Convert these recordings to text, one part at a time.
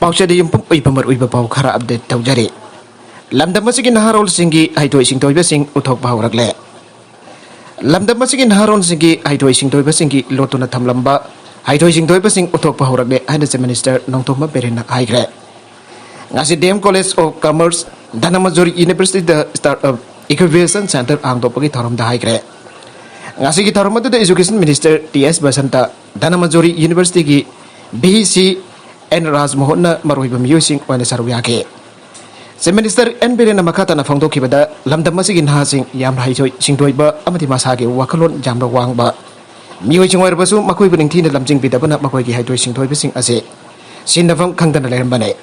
Pausada yung pumipamar uiba pau khara update taujari. Lamdam masigi naharol singi haitoi sing toiba sing uthok bahuragle. Lamdam masigi naharol singi haitoi sing toiba singi lotuna thamlamba haitoi sing toiba sing uthok bahuragle haina se minister nongtoma berena haigre. Ngasi DM College of Commerce Dhanamajori University the Startup Incubation Center angtopagi tharom da haigre. Ngasi ki tharom adu Education Minister TS Basanta Dhanamajori University ki BC N Raj Mohonna maruiba musing wana saruyake. Se Minister N Birena makata na fangdo kibada lamdam masigin hasing yam haijoi singdoiba amati masage wakalon jamra wangba. Mioi chingwar basu makoi buning thina lamjing bidabana makoi ki haijoi singdoiba sing ase. Sinafam khangdana lerambane.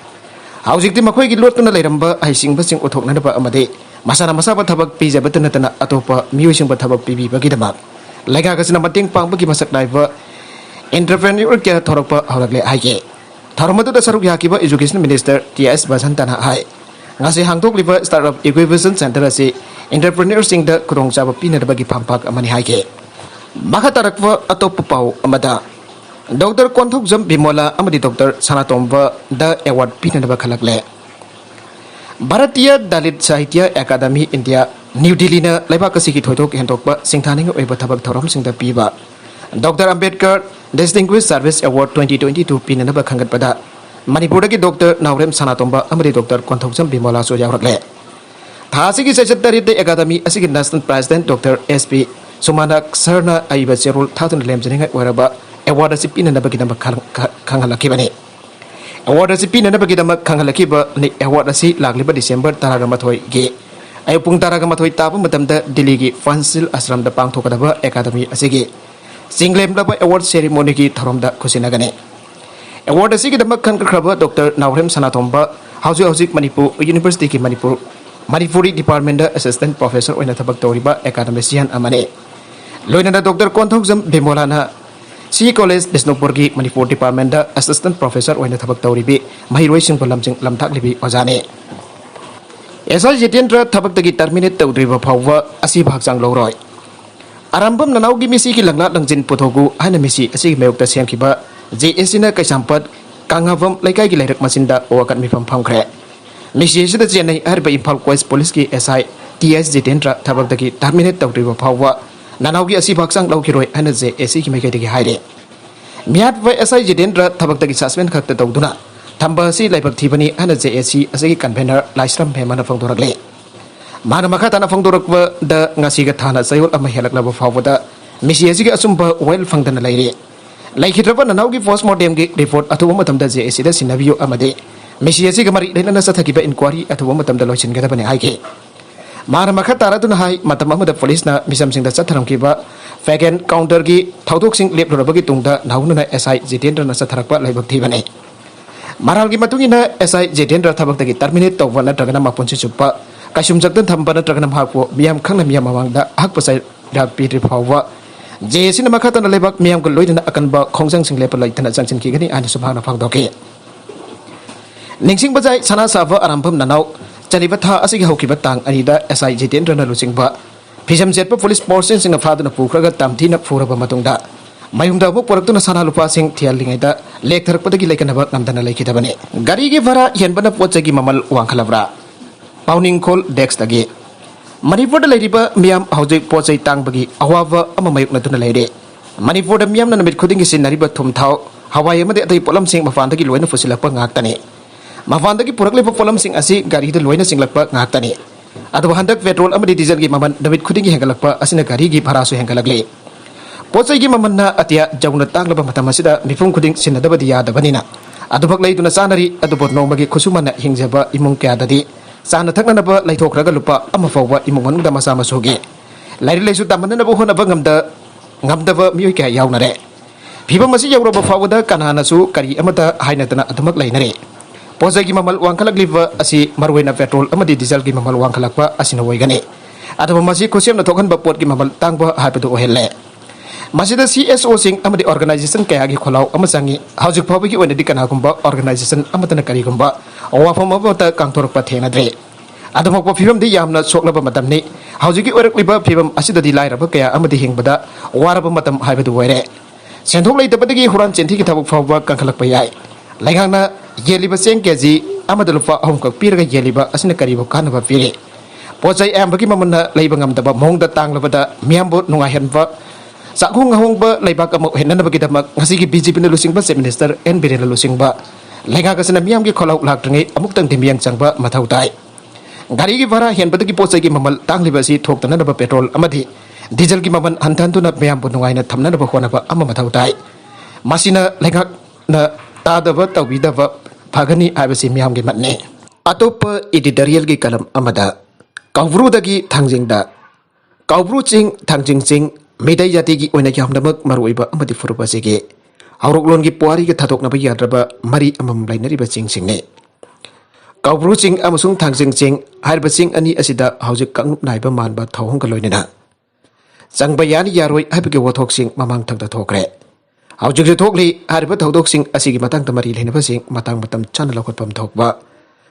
Haujikti makoi ki lotuna leramba haising basing uthok nanaba amade masana masaba thabak pija batana tana atopa mioi sing bathabak pibi bagidama. Laga kasina mating pangbagi masak daiba entrepreneur kya thorokpa hawlagle haike. Tharomatu da saruk yakiba Education Minister TS Basantana hai. Ngasi hangtok liba Startup Incubation Center asi entrepreneur sing da kurong jaba pina da bagi pampak amani haike. Maka tarakwa atop pau amada. Dr. Konthok Jam Bimola amadi Dr. Sanatomba da award pina da bakhalakle. Bharatiya Dalit Sahitya Academy India New Delhi na laiba kasiki thoitok hendokba singthaning oiba thabak thorom sing da piba. Dr. Ambedkar Distinguished Service Award 2022 pinanaba khangatpada Manipur ki Dr. Naurem Sanatomba amadi Dr. Konthokjam Bimola so yawrakle. Thasi ki Secretary de Academy asigi National President Dr. SP Sumanak Sarna aiba cherul thatun lemjeringa waraba award asi pinanaba kidam khanghalakibani. Award asi pinanaba kidam khanghalakibba ni award asi lagliba December 13 ge ayupung 13 tapu matamda Delhi ki Fansil Ashram da pangthokadaba Academy asigi Singlem laba award ceremony ki tharomda khusinagane. Award asigi damak khan kraba Dr. Naurem Sanatomba Hausi Manipur University ki Manipuri Department da Assistant Professor oina thabak toriba academician amane. Loinana Dr. Konthokjam Bimola na C College Bisnupur ki Manipur Department da Assistant Professor oina thabak toribi mahiroi sing lamjing lamthak libi ojane. Esal Jitendra thabak tagi terminate tawdriba phawwa asi bhagjang loroi. Arambam nanaugi misi ki langla langjin puthogu haina misi asi meyokta semkiba JSC na kaisampat kangavam laikai ki lairak masinda owakat mifam phamkhre misi sida chenai harba Imphal West Police ki SI TS Jitendra thabak dagi terminate tawriba phawwa nanaugi asi bhaksang laukiroi haina JSC ki mekai dagi haire miat vai SI Jitendra thabak dagi suspend khakta tawduna thamba si laibak thibani haina JSC asigi convener Laisram Hemana phangdorakle Mana makatana fangdorakwa da ngasiga thana sayol ama helaklaba fawada misi asiga asumba well fangdana laire laikhitraba nanaugi postmortem gi report athuwa matamda JSC da sinabiyo amade misi asiga mari lenana sathakiba inquiry athuwa matamda loichin gadabane haike Mana makatara tuna hai matam amada police na misam singda satharamkiba vacant counter gi thaudok sing leprabagi tungda naununa SI Jitendra na satharakpa laibak thibane Maral gi matungina SI Jitendra thabak dagi terminate tawwa natragana mapunsi chupa Kasum jaktan thampana traganam hakpo miyam khangna miyam mawangda hakpasai dak pitri phawwa JSC na makhatana lebak miyam ko loidana akanba khongjang sing lepa laitana jangchin ki gani ani subhana phangdoke Ningsing bajai sana sava arambam nanau chaniba tha asigi hokiba tang anida SI Jitendra na luchingba Phisam jetpa police force sing afaduna pukhraga tamthina phuraba matungda mayumda bu poraktuna sana lupa sing thial lingaida lek tharakpadagi laikanaba namdana laikidabane gari gi vara yenbana pochagi mamal wangkhalabra Pauning Kol Dex Dagi Manipur Ladiba Miam Hauji Pochai Tang Bagi Awava Amamayuk Natuna Lady Manipur Miam Namit Kuding is in Nariba Tumtau Hawaii Made the Polam Sing Mafandaki Luena Fusilapa Natani Mafandaki Purakli Polam Sing Asi Gari the Luena Singlapa Natani At the Handak Vetrol Amadi Diesel Gimaman David Kuding Hangalapa Asina Garigi Parasu Hangalagli Pochai Gimamana Atia Jauna Tanglaba Matamasida Mifung Kuding Sinadabadia the Vanina Adubaklay to Nasanari Adubot Nomagi Kusumana Hingzaba Imung Kadadi Sana taknanaba laithokraga lupa ama fawwa imong manungda masama soge lairi laisu tamananaba honaba ngamdaba mioi kya yawnare phibam asi yawraba fawda kanana su kari amata hainatana adamak lainare posagi mamal wangkalagliva asi marwena petrol amadi diesel gi mamal wangkalakpa asina woigane adaba masi khusiamna thokhanba pot gi mamal tangba haipadu ohelle masida CSO sing amadi organization kaya gi kholau amasangi haujuk phawgi onadi kana gumba organization amatana kari gumba wafam abata kangtorpa thenadre adamok phibam di yamna soklaba matamni haujugi orakliba phibam asida di lairaba kaya amadi hingbada waraba matam haibadu waire senthok leitapadagi huran chenthi ki thabuk phawba kangkhalakpa yai Lainghangna yeliba seng keji amada lupa ahum kak piraga yeliba asina karibo kanaba pire. Pochai ambagi mamana leiba ngamdaba mongda tanglabada miambo nungahenba sakung ngahongba leiba kamu henana bagi damak ngasigi BJP na lusingba se minister N Birela lusingba. Lainga kasana miamgi kholau laktrengi amuk tang dimiang changba mathau tai. Gari ki vara henbada ki pochai ki mamal tangliba si thoktana naba petrol amadi diesel ki maman hantantuna miambo nungaina thamna naba khonaba amma mathau tai. Masina lainga na tadaba tawbidaba phagani aibasi miamgi matne. Atopa editorial ki kalam amada Kaubru dagi thangjingda Kaubru ching thangjing ching medai jati ki oina yamdamak maruiba amadi furuba sege hauroklon ki puari ki thadok naba yadraba mari amam lainariba ching singne Kaubru ching amasung thangjing ching harba ching ani asida haujik kangup naiba manba thawhong kaloinena changba yani yaroi haibage wathok sing mamang thakda thokre haujik je thokli harba thodok sing asigi matang tamari lenaba sing matang matam chan lokotpam thokba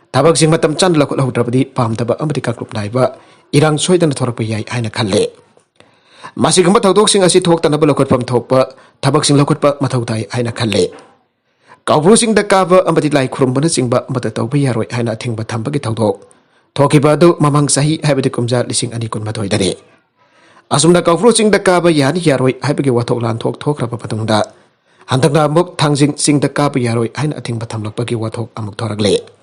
Tabak sing matam chan lakot laudrabadi pamdaba amati kakrup naiba irang soidan thorakpa yai haina khalle masigamba thodok sing asi thok tanaba lakot pam thokpa tabak sing lakot pa mathau tai haina khalle Kaubru sing da kaba amati lai khurumbana singba mata tawba yaroi haina thingba thamba ki thodok thokiba du mamang sahi haibadi kumja lising ani kun mathoi dare asumna Kaubru sing da kaba yani yaroi haibagi wathok lan thok thokraba patungda handakna muk thangjing sing da kaba yaroi haina athingba thamlakpa ki wathok amuk thorakle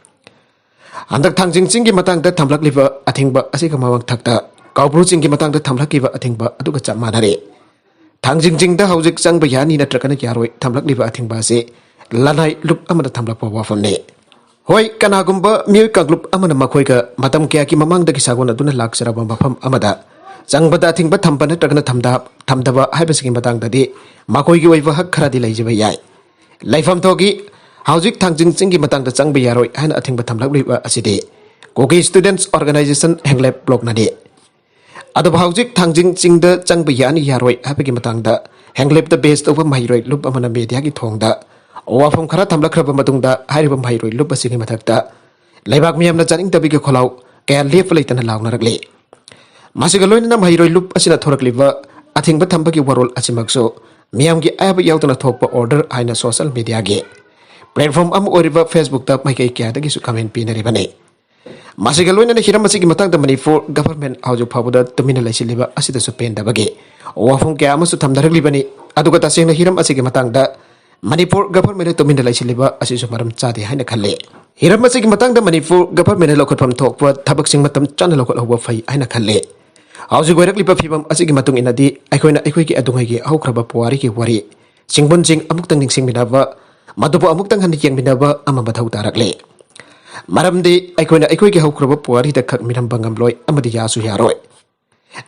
Andak thangjing ching ki matang da thamlak liba athingba asi ka mawang thakta Kaubru ching ki matang da thamlak kiba athingba aduga chap manare thangjing ching da haujik chang ba yani na trakana yaroi thamlak liba athingba se lanai lup amada thamlak pa wafam ne hoi kana gumba mioi ka group amana makhoi ka matam kya ki mamang da ki sagona duna laksara ba mafam amada changba da athingba thamba na trakana thamdaba haibasi ki matang da di makhoi ki waiwa hak khara di laijiba yai laifam thogi Haujik thangjing chinggi matang da changba yaroi haina athingba thamlak liba aside Kogi Students Organization Henglep Block nade Adab haujik thangjing ching da changba yani yaroi habagi matang da Henglep da based over mairoi lup amana media ki thong da wafam khara thamlak khaba matung da hairiba mairoi lup asini mathak da laibak miyam na chaning tabi ki kholau kaya lep leitana launa rakle masiga loina na mairoi lup asina thorak liba athingba thamba ki warol asimakso miyam ki ayab yautana thokpa order haina social media ge Platform am oriba Facebook ta mai kai kya dagi su comment pinari bane masiga loina na hiram masigi matang da Manipur government aujo phabuda tumina laisiliba asida su pen da bage wafung kya amasu thamdarak libani aduga ta sengna hiram asigi matang da Manipur government tumina laisiliba asisu maram chade haina khalle hiram masigi matang da Manipur government lokot pham thokpa thabak sing matam chan lokot hoba phai haina khalle aujo goirak liba phibam asigi matung inadi aikoi ki adungai ki haukraba puari ki wari singbon sing amuk tang ning sing minaba Madupo amuk tang handi yang minaba ama bathau tarakle maramdi aikoi ki haukraba puari da khak miram bangam loi amadi yasu yaroi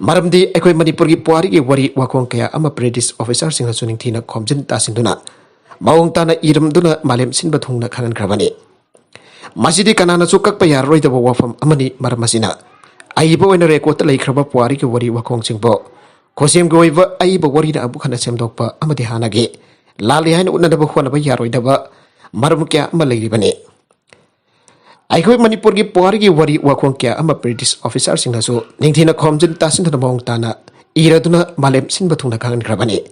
maramdi aikoi Manipur ki puari ki wari wakong kaya ama British officer sing suning thina khomjin ta sinduna maung tana iram duna malem sinba thungna khangan krabani masidi kanana sukak pa yaroi da wafam amani maramasina aibo oina record lai khraba puari ki wari wakong singbo khosem goiba aibo wari na abu khana semdokpa amadi hanage Lali hain unna daba khona ba yaroi daba marum kya ama leiri bane Aikoi Manipur ki puari ki wari wakong kya ama British officer sing nasu ningthina khomjin tasin thana mong tana iraduna malem sin bathungna kangan krabane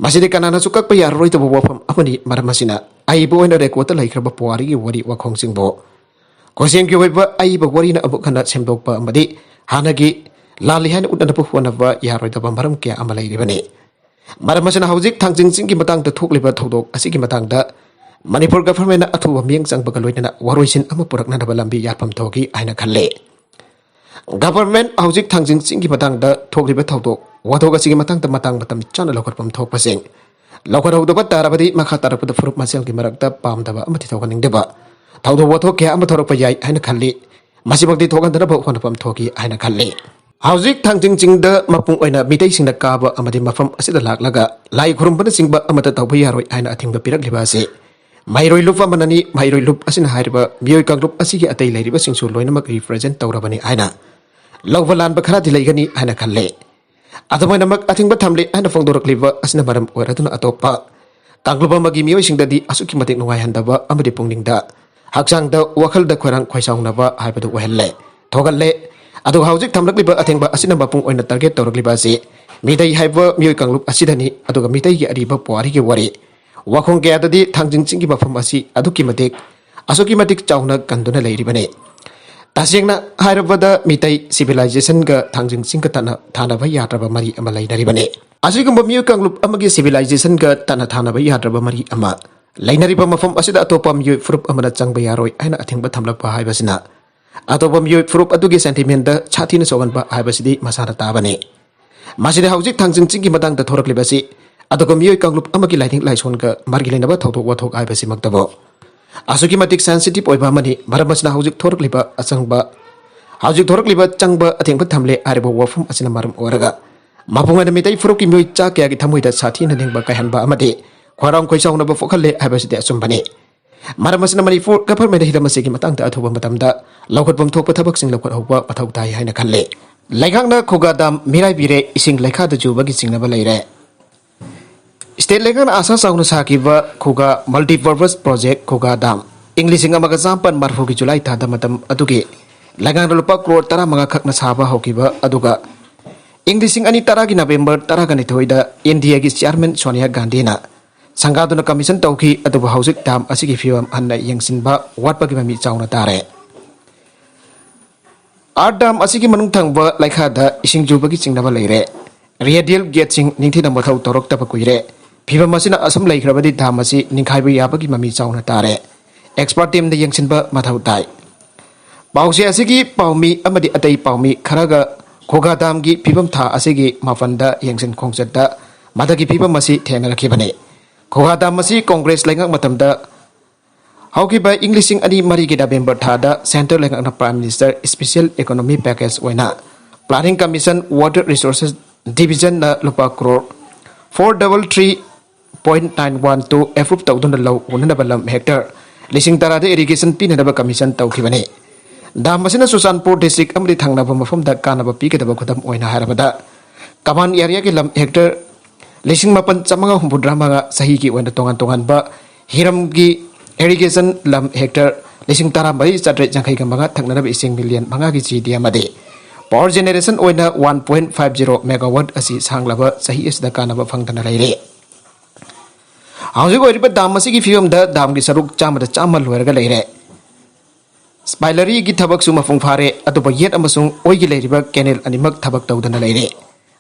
maside kanana sukak pa yaroi daba wafam amani maramasina aibo oina record lai kraba puari ki wari wakong singbo koseng ki waiba aibo wari na abu khana semdokpa amadi hanagi lali hain unna daba khona ba yaroi daba marum kya ama leiri bane Maramasana haujik thangjing ching ki matang da thokliba thodok asigi matang da Manipur government na athuba mieng changba kaloina waroisin ama purakna da lambi yarpam thogi aina khalle government haujik thangjing ching ki matang da thokliba thodok wathok asigi matang da matang matam chana lokotpam thokpa sing lokot hauda ba tarabadi makha tarap da furup masel ki marak da pam da ba amati thokaning deba thaudo wathok kya ama thorok pa yai aina khalle masibakti thokan da ba khonapam thogi aina khalle Haujik thangjing ching da mapung oina mitai sing da kaba amadi mafam asida laklaga lai khurumbana singba amata tawba yaroi aina athingba pirak liba se mairoi lup amanani mairoi lup asina hariba mioi kangrup asigi atai lairiba singsu loinamak represent tawrabani aina lawba lanba khara di laigani aina khalle adumainamak athingba thamle aina fongdorak liba asina maram oiraduna atopa kangluba magi mioi sing da di asuki matik nuwai handaba amadi pungning da hakchang da wakhal da khorang khoisaungnaba haibadu wahelle thogalle Adu haujik thamlak liba athengba asina mapung oina target tawrak liba si midai haiba mioi kanglup asidani aduga midai ki ariba puari ki wari Wakong kaya tadi tangjing singgi mafam asi aduki matik chauna kanduna leiribane. Tasingna hairabada mitai civilization ga tangjing sing tana thana ba yatraba mari ama lainaribane. Asigumba miyu kanglup amagi civilization ga tana thana ba yatraba mari ama lainariba mafam asida atopa miyu frup amana changba yaroi aina athingba thamlakpa haibasina. Atopa miyu frup adugi sentiment da chathina soganba haibasidi masana tabane. Masida haujik tangjing singgi matang da thoraklibasi aduga miyu kanglup amagi laining laison ga margi lainaba thawthok wathok haibasi maktabo. Asuki matik sensitive oiba mani maramasna haujik thorakliba achangba haujik thorakliba changba athingba thamle aribo wafum asina maram oraga mapunga na mitai fruki miyu cha kya gi thamuida sathina ningba kaihanba amade khwarang khoisauna ba fokhalle haibasidi asumbane. Maramasna Manipur government hidamasigi matangda athoba matamda laukhatbam thokpa thabak sing laukhat hokba pathau tai haina khalle. Laikangna khoga dam mirai bire ising laikha da jubagi singnaba leire. State Laikangna asa sauna sakiba khoga multi-purpose project khoga dam Englishing amaga zampan marfugi July thada matam adugi Laikangna lupa crore tara manga khakna saba hokiba aduga Englishing ani taragi November taragani thoida India gi chairman Sonia Gandhi na Sangaduna commission tauki aduba hausik dam asigi fiwam hanna yengsinba watpagi mami chauna tare. Ardam asigi manung thangba laikha da ising jubagi singnaba leire. Radial gate sing ningthi na mathau torok tapa kuire. Phiba masina asam laikhrabadi dam asi ningkhaiba yabagi mami chauna tare. Expert team da yengsinba mathau tai. Pause asigi paumi amadi atai paumi kharaga khoga dam gi phibam tha asigi mafanda yengsin khongchatda madagi phibam asi thengarakibane. Khoga dam asi Congress laingak matamda Haukiba Englishing ani mari gi November thada Center laingak na Prime Minister Special Economy Package oina Planning Commission Water Resources Division na lupa crore 433.912 approve tawdun law unana balam hectare lising tarade irrigation pinaba commission tawkhibane. Dam asina Susanpur district amri thangnaba mafam da kanaba pikadaba khudam oina harabada Kaman area ki lam hectare lising mapan chamanga humbudra manga sahi ki oina tongan ba hiram gi irrigation lam hectare lising tara bai chatre jangkai ka manga thangnaba ising million manga gi chi dia made power generation oina 1.50 megawatt asi sanglaba sahi is da kanaba phangtana leire. Haujik oiriba dam asi gi fium da dam gi saruk chamada chamal loiraga leire. Spailery gi thabak suma phungphare atuba yet amasung oi gi leiriba canal animak thabak tawdana leire.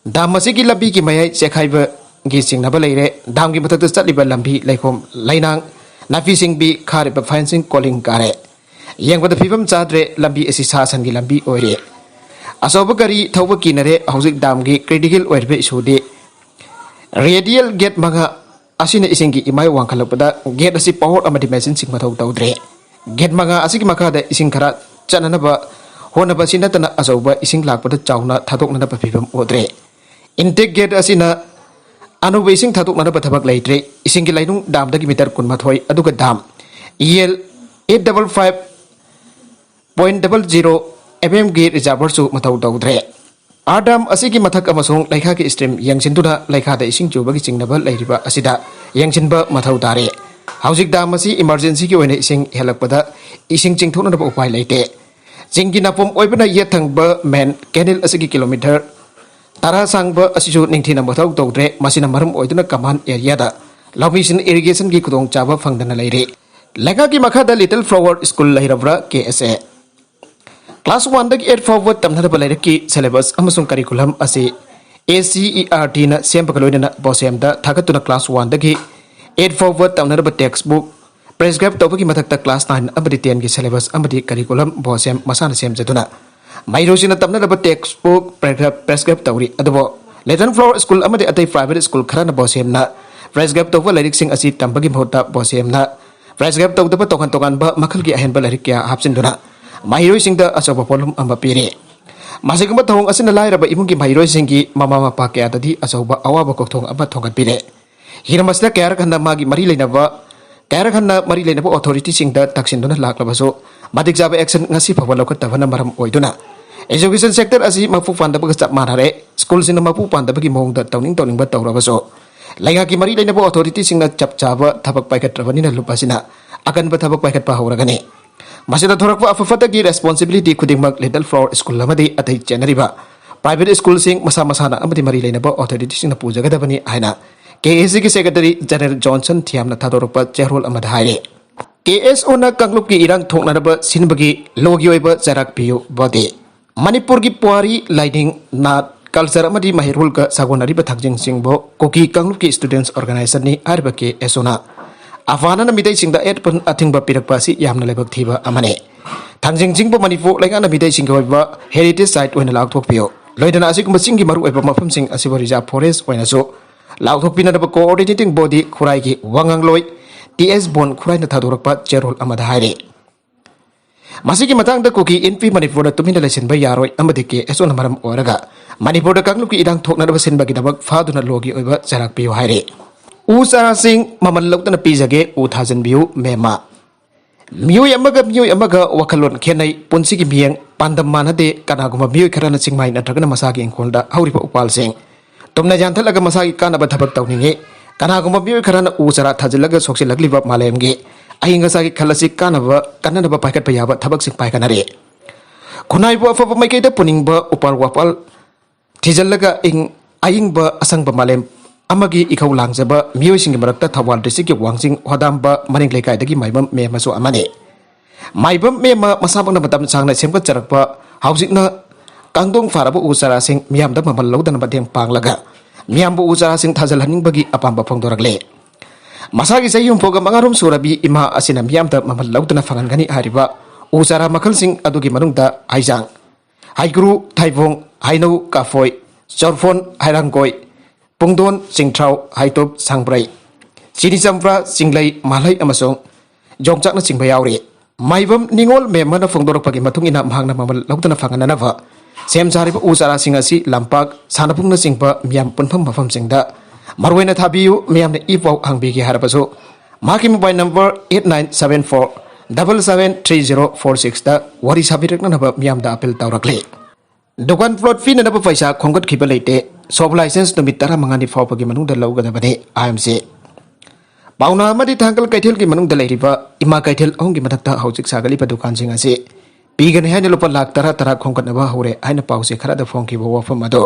Dam asi gi labi gi mayai chekhaiba gi singnaba leire. Dam gi mathakta chatliba lambi laikhom lainang nafi sing bi khariba fencing calling kare. Yengbada phibam chadre lambi asi sasan gi lambi oire. Asoba gari thawba kinare haujik dam gi critical oirbe isudi radial gate manga asina ising gi imai wangkhalakpada gate asi power amadi machine sing mathau tawdre. Gate manga asigi makada ising khara chananaba honaba sinatana asoba ising lakpada chauna thadoknana phibam odre. Intake gate asina anuba ising thadoknana thabak leitre ising gi lainung dam dagi meter kunmathoi aduga dam EL 855.00 mm gi reservoir su mathau tawdre. Adam asigi mathak amasung laikha ki stream yangsintura laikha da ising chubagi chingnaba leiriba asida yangsinba mathau tare. Haujik dam asi emergency ki oina ising helakpada ising chingthona ba upai leite. Jinggi napom oibana yathangba main canal asigi kilometer tara sangba asisu ningthina mathau tawdre masina maram oiduna kaman area da lawmisin irrigation gi khudong chaba phangdana leire. Laikha ki makhada Little Flower School leirabra KSA Class 1 dagi 8 forward tamnada balairaki syllabus amasung curriculum asi ACERT na sempakaloina bosem da thagatuna class 1 dagi 8 forward tamnada ba textbook prescribe tawbagi mathakta class 9 abadi 10 gi syllabus amadi curriculum bosem masana semjaduna mairosina tamnada ba textbook prescribe tawri adobo Little Flower School amadi atai private school kharana bosem na prescribe tawba lairik sing asi tambagi mohta bosem na prescribe tawdaba tokan ba makhal gi ahen ba lairik kya hapsinduna Mahiroi singda asoba polum amba pire. Masigamba thong asina lairaba imungi mahiroi singi mama mapa kaya tadi asoba awaba kokthong amba thongat pire. Hiramasda kaya rakhanna magi mari leinaba authority singda taksinduna laklabaso madik jaba action ngasi phawa lokat tabana maram oiduna. Education sector asi mapu pandaba chap manare school sina mapu pandaba gi mongda tawning ba tawrabaso. Laiga ki mari leinaba authority singna chap chaba thabak paikat rabanina lupasina akan ba thabak paikat pa hawragani. Masih thorakwa afafata gi responsibility khudingmak Little Flower School lamadi atai chenariba private school sing masa masana amadi mari leinaba authority sing na pujagadabani aina KSO की secretary general Johnson थियामना थादोरपा चेरोल अमद हाइरे KSO ना कांगलुप की इरांग थोंगनारबा सिनबगी लोगी ओइबा जराक PU बदे मणिपुर की पुआरी lining ना culture अमदी महिरुल का सागोनारिबा थागजिंग सिंगबो कोकी कांगलुप की स्टूडेंट्स ऑर्गेनाइजेशन नि आरबा KSO ना अफाना मिदै सिंगदा एटपन अथिंगबा पिरकपासी यामना लेबक थीबा अमने थांजिंग जिंगबो मणिपुर लाइगाना मिदै सिंग होइबा हेरिटेज साइट ओइना लाउथोकपियो लोइदना असिगुम सिंगी मरु ओइबा मफम सिंग असिबो रिजर्व फॉरेस्ट ओइनासो लाउथोकपिनदबा कोऑर्डिनेटिंग बॉडी खुराई की वांगांगलोय TS बोन खुराइना थादोरकपा चेरोल अमदा हाइरे मसिगी मतंग कुकी NP मणिपुर तुमिना लेसिनबा यारोय अमदि KSO ना मरम ओरगा मणिपुर कांगलुप की इरांग थोकनारबा सिनबगी दबक फादुना लोगी ओइबा जराक पियो हाइरे उ चारा सिंग ममल लौतना पीजगे उ थाजनबियु मेमा मियोय अमगा वखलोन खेनै पुंसिगी मियंग पांदम मानदे कनागुमा मियोय खराना सिंगमाइ नत्रगना मसागी इंखोलदा हौरिबा उपाल सिंग तुमना जानथलगा मसागी कानाबा थबक तौनिंगे कनागुमा मियोय खराना उ चारा थाजलगा सोक्सिलगलिबा मालेमगे अहिंगसागी खलसी कानाबा कन्ननबा पाइखटपा याबा थबक सिंग पाइखनारे खुनाइबो अफबा माइकैदा पुनिंगबा उपाल वापाल थिजलगा अहिंगबा असंगबा मालेम अमगी इखौ लांजबा मियोइसिंग मरक्ता थवाल डिस्ट्रिक्ट वांजिंग होदामबा मनिंग लेकाइदगी माइबम मेमसो अमने माइबम मेमा मसाबंगना मतम सांगना सेमगत चरकपा हाउजिकना कांगदोंग फाराबो उचारा सिंग मियामदा ममल लौदना बदेंग पांगलगा मियामबो उचारा सिंग थाजलहनिंगबगी अपांबा फोंदोरकले मसागी सयुम फोगा मंगारुम सुरबी इमा असिना मियामदा ममल लौदना फंगनगनी हारिबा उचारा मखल सिंग अदुगी मनुंगदा हाइजांग हाइग्रु थाइबोंग हाइनौ काफोय चौरफोन हाइरांगोय पुंगदोन चिंगथ्राउ हाइटोप सांब्रै चिनी चंफ्रा चिंगलै मालै अमसों जोंगचाकना चिंबा यावरे माइबम निंगोल मेमना फोंदोरकपगी मतुंगिना महंगना ममल लौदना फंगननबा सेम सारिबा उचारा सिंग असि लांपाक सानपुंगना चिंबा मियाम पुनफम मफम सिंगदा मरवेना थाबियु मियामना इपाउ हांबिगे हारबसो माकी मोबाइल नंबर 8974773046 दा वारी साबिरकनबा मियामदा अपील तौरकले दुकान प्लॉट फी नब पैसा खोंगत खिबा लेते सब लाइसेंस नुमित 15 फाउबगी मनुंगदा लौगदबने IMC पाउना अमदि थांगल कैथेल की मनुंगदा लेरिबा इमा कैथेल अहुंगी मथक्ता हौजिक सागलिबा दुकान सिंग असे पीगने हाइने लुपा लाख 10 खोंगतनबा हौरे हाइना पाउसे खरादा फोंखिबा वफम अदो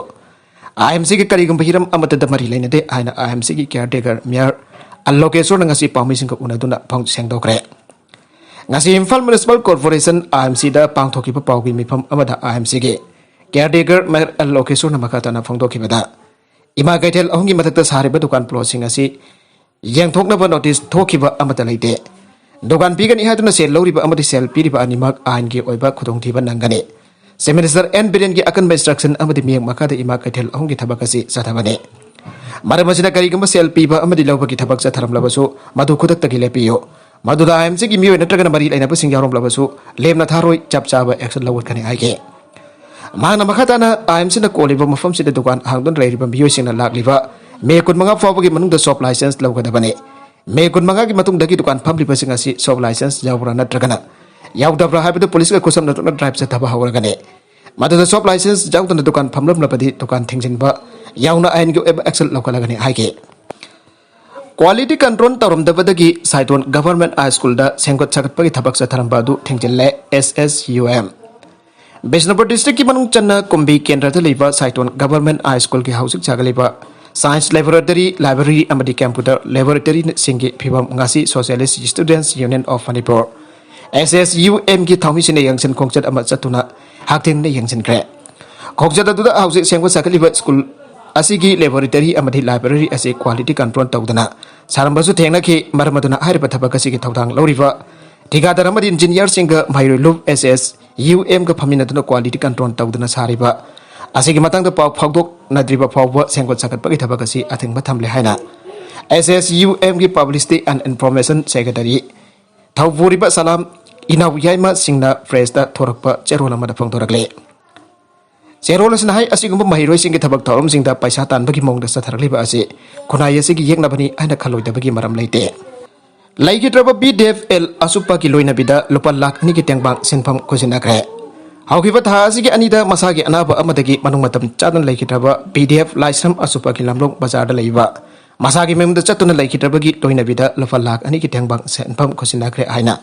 IMC की करिगम बहिरम अमतदा मरि लेनदे हाइना IMC की केयरटेकर मेयर अल्लोकेश्वर नंगसी पामिसिंग को उनदुना फंग सेंगदोकरे ngasi Imphal Municipal Corporation IMC da pangthokiba paugi mifam amada IMC ge caretaker mayor अल्लोकेश्वर नमकातना फोंदोखिबदा इमा कैथेल अहुंगी मथक्ता सारिबा दुकान प्लॉसिंग असि येंथोकनबा नोटिस थोखिबा अमता लेते दुकान पीगनी हादुना सेल लौरिबा अमदि सेल पीरिबा अनिमक आइन के ओइबा खुदोंथिबा नंगने से मिनिस्टर एन बिरेन की अकन इंस्ट्रक्शन अमदि मियंग मकादा इमा कैथेल अहुंगी थबक असि सथाबने मरमसिना करिगम सेल पीबा अमदि लौबगी थबक सथरमलबसु मधु खुदक्तगी लेपियो मधुदा IMC की मियो नत्रगना मरि लेनाबा सिंग यारोमलबसु लेमना थारोय चपचाबा एक्शन लवतकने आइगे मांगना मखाताना IMC ना कोलिबा मफम सिदा दुकान हांगदन लेरिबा मियोसिंगना लाक्लिबा मे 15 फाउबगी मनुंगदा शॉप लाइसेंस लौगदबने मे 15 की मतुंगदगी दुकान फमलिबा सिंग असि शॉप लाइसेंस यावरा नत्रगना यावदबरा हाबिदो पुलिस का कुसम नतुना ड्राइव सथबा हवरगने मदुदा शॉप लाइसेंस जाउदना दुकान फमलबनबदी दुकान थिंगजिनबा यावना आइन गो एक्शन लौकलगने हाइगे क्वालिटी कंट्रोल तौरमदबदगी साइटोन गवर्नमेंट हाई स्कूल दा सेंगोट सकटपगी थबक सथरमबा दु थिंगजिनले SSUM बिष्णुपुर डिस्ट्रिक्ट की मनुंग चन्ना कुंभी केंद्र लेबा साइटोन गवर्नमेंट हाई स्कूल की हाउसिंग चागलेबा साइंस लेबोरेटरी लाइब्रेरी अमदी कंप्यूटर लेबोरेटरी सिंगी फिबम ngasi socialist students union of Manipur SSUM की थौमिसिने यंगसन खोंगचत अमा चतुना हाक्थिंगने यंगसनख्रे खोंगचत अदुदा हाउसिंग सेंगो सकलिबा स्कूल असिगी लेबोरेटरी अमदी लाइब्रेरी असे क्वालिटी कंट्रोल तौदना सारंबसु थेंगनखि मरमदुना हारिबा थबक असिगी थौदांग लौरिबा ठिकादार अमदी इंजीनियर सिंग माइरुलुब SSUM का फमिनदुना क्वालिटी कंट्रोल तौदना सारिबा असिगी मतंग पाव फाउदोक नद्रिबा फाउबा सेंगोत सकटपगी थबक असि अथिंगबा थमले हाइना SSUM की पब्लिसिटी एंड इन्फॉर्मेशन सेक्रेटरी थौबुरिबा सलाम इनाउ याइमा सिंगना फ्रेसदा थोरकपा चेरोल अमदा फोंदोरकले चेरोल असना हाइ असिगुम्बा महिरोय सिंगी थबक थौरम सिंगदा पैसा तानबगी मोंगदा सथरकलिबा असि खुनाय असिगी येंगनाबनी आइना खलोइदबगी मरम लेते लाइकिट्रबा BDFL असुप्पा की लोइनबिदा लुपा लाख 2 की टेंगबांग सिनफम खुसिनाख्रे हाउकिबा था असिगी अनिदा मसागी अनाबा अमदगी मनुंग मतम चादन लाइकिट्रबा PDF लाइसम असुप्पा की लमलोंग बाजारदा लैबा मसागी मेमदा चतुना लाइकिट्रबगी लोइनबिदा लुपा लाख 2 की टेंगबांग सिनफम खुसिनाख्रे आइना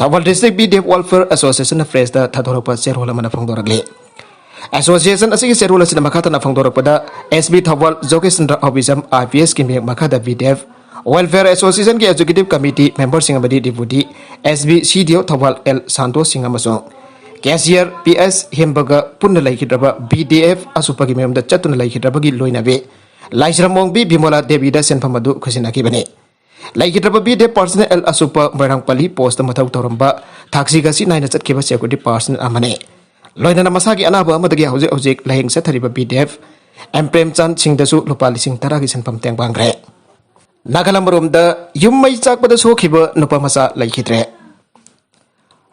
Thoubal district BDF welfare association फ्रेसदा थादोरपा चेरोल अमना फोंदोरगले Association asigi serul asina makata na phangdorapda SB Thawal Jogesandra Obisam IPS ki mek makada VDF Welfare Association ki Executive Committee member singa badi deputy SB CDO Thawal L Santos singa masong Cashier PS Hembaga punna laikidraba BDF asupagi memda chatuna laikidraba gi loinabe Laisramong bi Bimola Devi da senpamadu khusinaki bane Laikidraba BDF personal L asupa Barangpali post mathau toramba thaksi gasi naina chatkiba security personal amane Loina masagi anaba amadagi hojek lahing sathariba BDF M Premchand Singdasu lupa lising taragi senpam teng bangre Nagalamromda yummai chakpada sokhiba nupa masa laikidre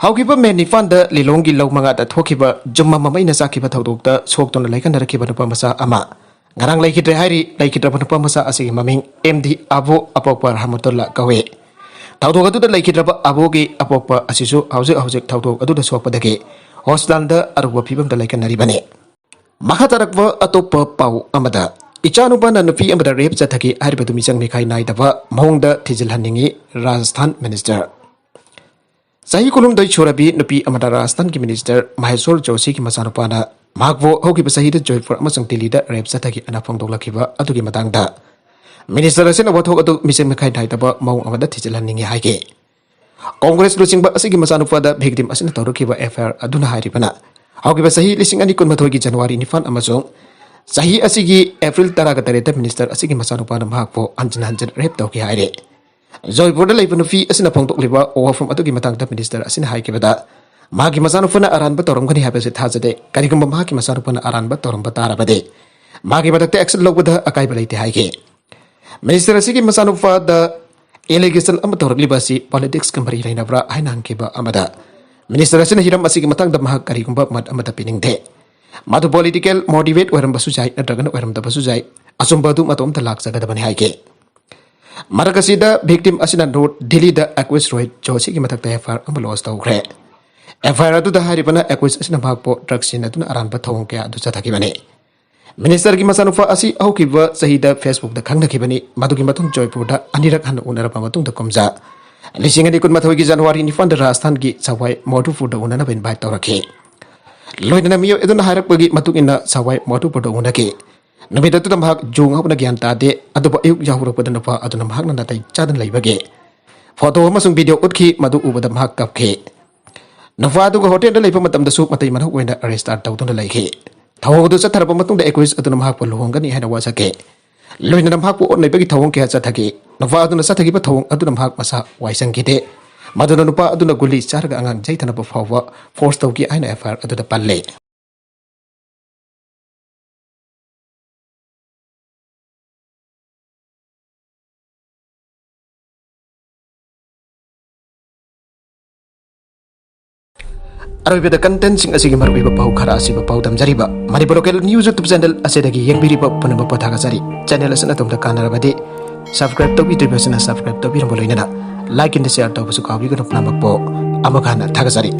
Haukiba menifanda lilongi laumanga da thokiba jumma mamaina sakiba thaudokta soktona laikan rakiba nupa masa ama ngarang laikidre hairi laikidra nupa masa asigi maming MD Abo Apokpa Rahmatullah kawe thaudok adu da laikidra abogi Apokpa asisu hojek thaudok adu da sokpadagi Hospital da aruba pibam da laikan naribane Makatarakwa atopa pau amada Ichanuba na nupi amada rape chathaki haribadu misang mikai naidaba mahongda thijilhaningi Rajasthan Minister Sahi kulum dai chorabi nupi amada Rajasthan ki Minister Maheswar Joshi ki masanupana magbo hoki basahida Joypur amasang Delhi da rape chathaki anapong doklakiba adugi matangda Minister asina wathok adu misang mikai naidaba mahong amada thijilhaningi haike Congress Lucingba asigi masanupada victim asina taurukiba FIR aduna haribana Haukiba sahi lising ani kun mathogi January nifan amasong sahi asigi April taraga tareta minister asigi masanupana mahakpo anjan rape tauki haire Joypur da laipa nufi asina phongtok liba over from atugi matangda minister asina haikibada magi masanupana aranba toromgani habese thajade karigumba magi masanupana aranba toromba tarabade magi badakte action lobada akaiba laite haike minister asigi masanupada Allegation amatorliba si politics kambari lainabra hainang kiba amada Minister asina hiram asigi matangda mahak karigumba mat amada piningde madu political motivate waram basujai nadragan waram da basujai asumbadu matom talak sagadabani haike Marakasida victim asina road Delhi da Aquis Roy Joshi ki matakta FIR amalos tawkre FIR adu da haribana Aquis asina mahakpo drugs sin aduna aranba thong kya adu chathakibane Minister ki masanufa asi aukiba sahida Facebook da khangnakibani madugi matung Joypur da anirak han unarapa matung da komja lising ani kun mathogi January ni fund Rajasthan ki sawai Modupur da unana ben bai tawrakhe loina miyo eduna harakpagi matung ina sawai Modupur da unake namida tu tamhak jung hapna gyan ta de aduba ayuk jahura padana pa aduna mahak na tai chadan laibage photo amasung video utkhi madu ubada mahak kapkhe nafa du hotel da leipa matam da su matai manhok wena arrest tawtuna laikhe Thawdu satharapa matung da Aquis aduna mahak po luhongani haina wasake loina mahak po onai bagi thawong kya chathaki nafa aduna sathaki pa thawong aduna mahak masa waisang kite maduna nupa aduna guli charga angang jaithana pa fawa force tawki aina FIR aduna palle Arabida content sing asigi marbiba pau khara asiba pau damjariba Manipur local news YouTube channel asedagi yengbiriba punaba pathagasari channel asana tumda kanarabade subscribe to video basana subscribe to biram boloinana like and share to busu kawi gana namakpo amakana thagasari